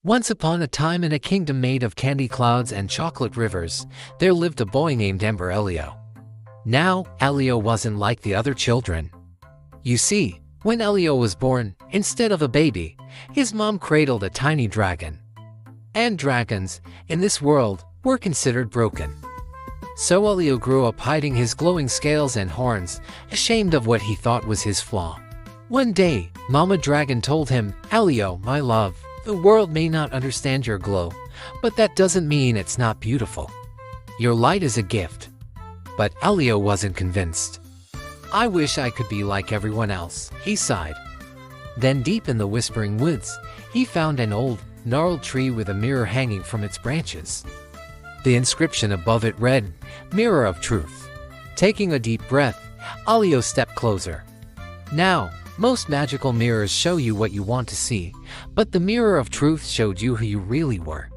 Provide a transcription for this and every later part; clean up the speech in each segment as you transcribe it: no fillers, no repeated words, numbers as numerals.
Once upon a time, in a kingdom made of candy clouds and chocolate rivers, there lived a boy named Ember Elio. Now, Elio wasn't like the other children. You see, when Elio was born, instead of a baby, his mom cradled a tiny dragon. And dragons, in this world, were considered broken. So Elio grew up hiding his glowing scales and horns, ashamed of what he thought was his flaw. One day, Mama Dragon told him, "Elio, my love, the world may not understand your glow, but that doesn't mean it's not beautiful. Your light is a gift." But Elio wasn't convinced. "I wish I could be like everyone else," he sighed. Then deep in the whispering woods, he found an old, gnarled tree with a mirror hanging from its branches. The inscription above it read, "Mirror of Truth." Taking a deep breath, Elio stepped closer. Now, most magical mirrors show you what you want to see, but the mirror of truth showed you who you really were.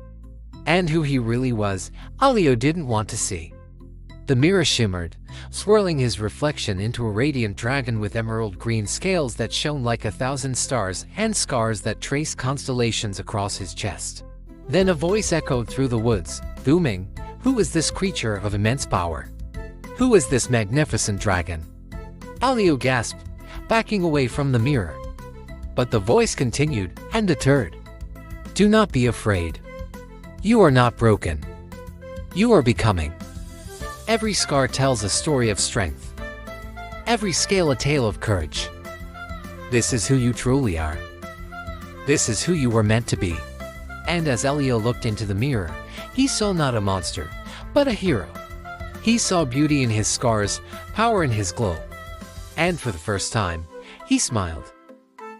And who he really was, Elio didn't want to see. The mirror shimmered, swirling his reflection into a radiant dragon with emerald green scales that shone like 1,000 stars and scars that traced constellations across his chest. Then a voice echoed through the woods, booming, "Who is this creature of immense power? Who is this magnificent dragon?" Elio gasped, backing away from the mirror. But the voice continued, undeterred. "Do not be afraid. You are not broken. You are becoming. Every scar tells a story of strength. Every scale a tale of courage. This is who you truly are. This is who you were meant to be." And as Elio looked into the mirror, he saw not a monster, but a hero. He saw beauty in his scars, power in his glow. And for the first time, he smiled.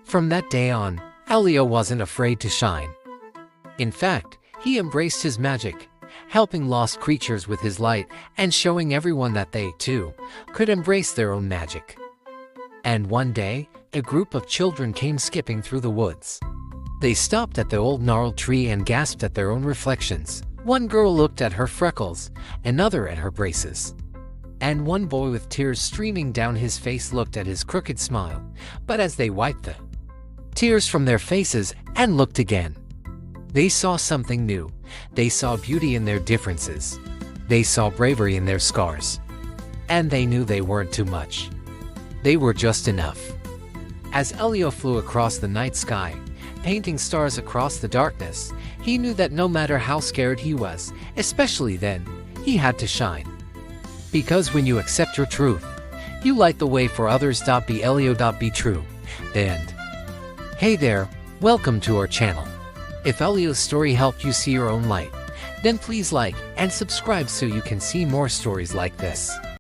From that day on, Elio wasn't afraid to shine. In fact, he embraced his magic, helping lost creatures with his light and showing everyone that they, too, could embrace their own magic. And one day, a group of children came skipping through the woods. They stopped at the old gnarled tree and gasped at their own reflections. One girl looked at her freckles, another at her braces. And one boy with tears streaming down his face looked at his crooked smile. But as they wiped the tears from their faces and looked again, they saw something new. They saw beauty in their differences. They saw bravery in their scars. And they knew they weren't too much. They were just enough. As Elio flew across the night sky, painting stars across the darkness, he knew that no matter how scared he was, especially then, he had to shine. Because when you accept your truth, you light the way for others. Be Elio. Be true. The end. Hey there, welcome to our channel. If Elio's story helped you see your own light, then please like and subscribe so you can see more stories like this.